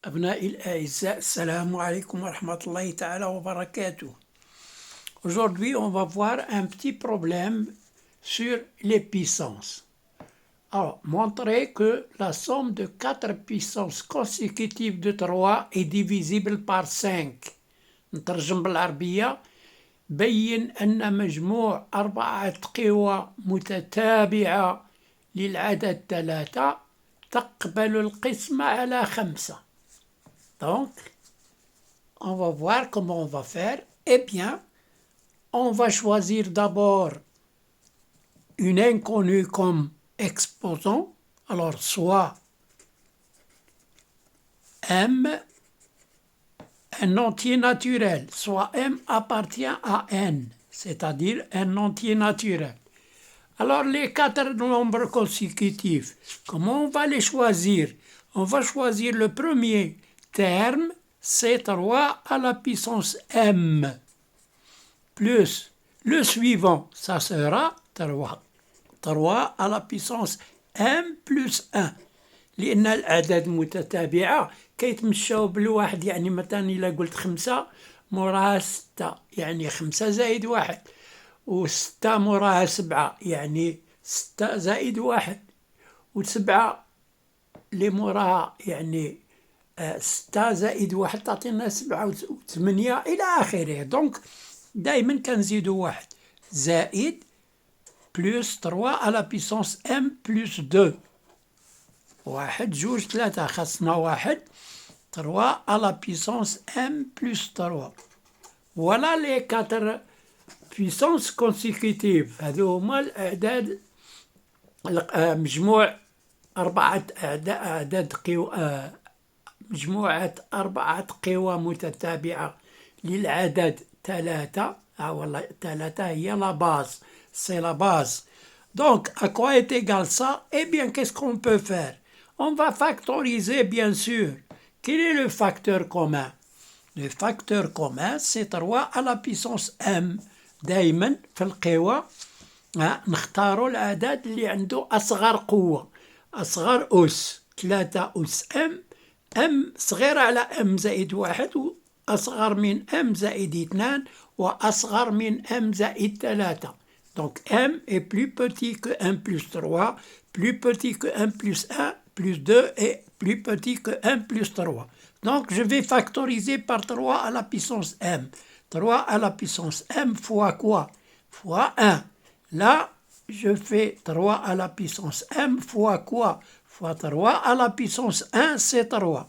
أبنائي الأعزاء السلام عليكم ورحمة الله تعالى وبركاته. Aujourd'hui, on va voir un petit problème sur les puissances. Alors, montrer que la somme de 4 puissances consécutives de 3 est divisible par 5. نترجم بالعربية: بين أن مجموع 4 قوى متتابعة للعدد 3 تقبل القسمة على 5. Donc, on va voir comment on va faire. Eh bien, on va choisir d'abord une inconnue comme exposant. Alors, soit M, un entier naturel, soit M appartient à N, c'est-à-dire un entier naturel. Alors, les 4 nombres consécutifs, comment on va les choisir? On va choisir le premier terme, c'est 3 à la puissance M, plus le suivant, ça sera 3 à la puissance M plus 1. لأن الأعداد المتتابعة كيتمشاو بالواحد، يعني مثلا إلا قلت 5 موراها 6 يعني 5 زائد 1، و6 موراها 7 يعني 6 زائد 1، و7 اللي موراها يعني 6 زائد 1 تعطينا 7 و8 إلى آخره. دونك دائما كنزيدو 1 زائد بلس 3 على بيسونس M بلس 2. 1 2 3 خاصنا 1 3 على بيسونس M بلس 3. Voilà les 4 puissances consécutives. هذو هما الأعداد، مجموع 4 أعداد قوى، مجموعة 4 قوى متتابعة للعدد 3. والله 3 هي la base, c'est la base. Donc, à quoi est égal ça? Eh bien, qu'est-ce qu'on peut faire? On va factoriser, bien sûr. Quel est le facteur commun? Le facteur commun, c'est 3 à la puissance M. دايما في القوى نختاروا العدد اللي عنده أصغر قوة، أصغر أس. 3 أس M، M صغيرة على M زائد 1، وأصغر من M زائد 2، وأصغر من M زائد 3. Donc M est plus petit que 1 plus 3, plus petit que 1 plus 1, plus 2 et plus petit que 1 plus 3. Donc je vais factoriser par 3 à la puissance M. 3 à la puissance M fois quoi? Fois 1. Là, je fais 3 à la puissance M fois quoi? Fois 3 à la puissance 1, c'est 3.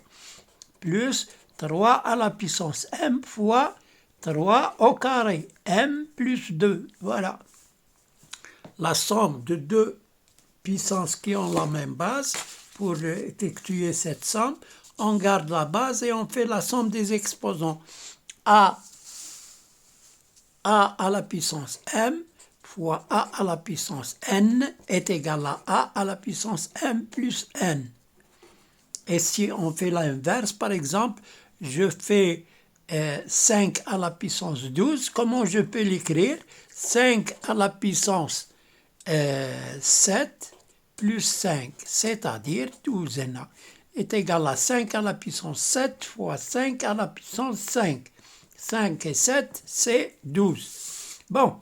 Plus 3 à la puissance M fois 3 au carré. M plus 2. Voilà. La somme de 2 puissances qui ont la même base. Pour effectuer cette somme, on garde la base et on fait la somme des exposants. A à la puissance M fois A à la puissance N est égal à A à la puissance M plus N. Et si on fait l'inverse, par exemple, je fais 5 à la puissance 12, comment je peux l'écrire? 5 à la puissance 7 plus 5, c'est-à-dire 12 est égal à 5 à la puissance 7 fois 5 à la puissance 5. 5 et 7, c'est 12. Bon,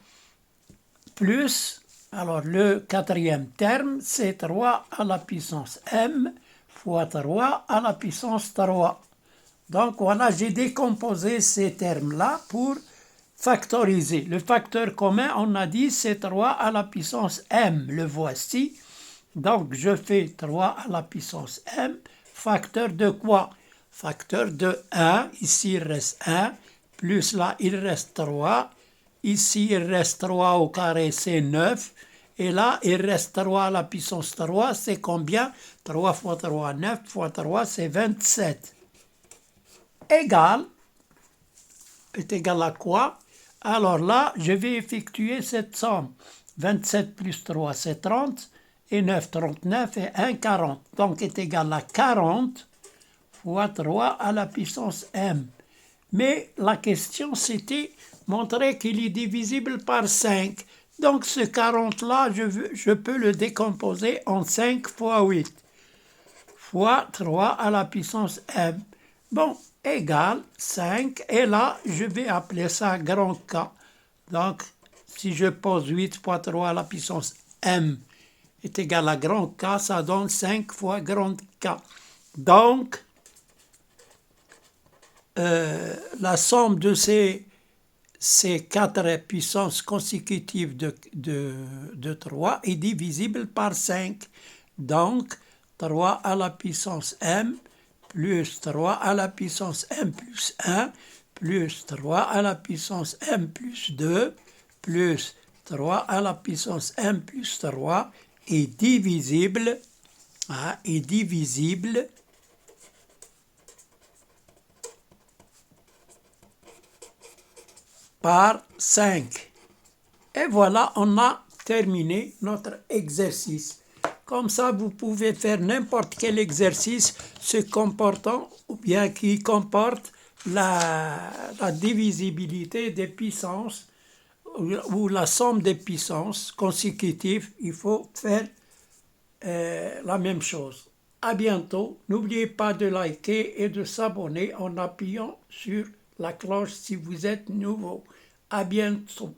plus, alors le quatrième terme, c'est 3 à la puissance M fois 3 à la puissance 3. Donc voilà, j'ai décomposé ces termes-là pour factoriser. Le facteur commun, on a dit, c'est 3 à la puissance M. Le voici. Donc je fais 3 à la puissance M, facteur de quoi? Facteur de 1, ici il reste 1, plus là il reste 3, ici il reste 3 au carré, c'est 9, et là il reste 3 à la puissance 3, c'est combien? 3 fois 3, 9 fois 3, c'est 27. Égal, est égal à quoi? Alors là, je vais effectuer cette somme. 27 plus 3, c'est 30, et 9, 39, et 1, 40. Donc est égal à 40 fois 3 à la puissance M. Mais la question, c'était montrer qu'il est divisible par 5. Donc ce 40-là, je peux le décomposer en 5 fois 8, fois 3 à la puissance M. Bon, égale 5. Et là, je vais appeler ça grand K. Donc, si je pose 8 fois 3 à la puissance M est égal à grand K, ça donne 5 fois grand K. Donc, la somme de ces 4 puissances consécutives de 3 est divisible par 5. Donc, 3 à la puissance m plus 3 à la puissance m plus 1 plus 3 à la puissance m plus 2 plus 3 à la puissance m plus 3 est divisible par 5. Et voilà, on a terminé notre exercice. Comme ça, vous pouvez faire n'importe quel exercice se comportant ou bien qui comporte la divisibilité des puissances ou la somme des puissances consécutives. Il faut faire la même chose. À bientôt. N'oubliez pas de liker et de s'abonner en appuyant sur la cloche si vous êtes nouveau. À bientôt.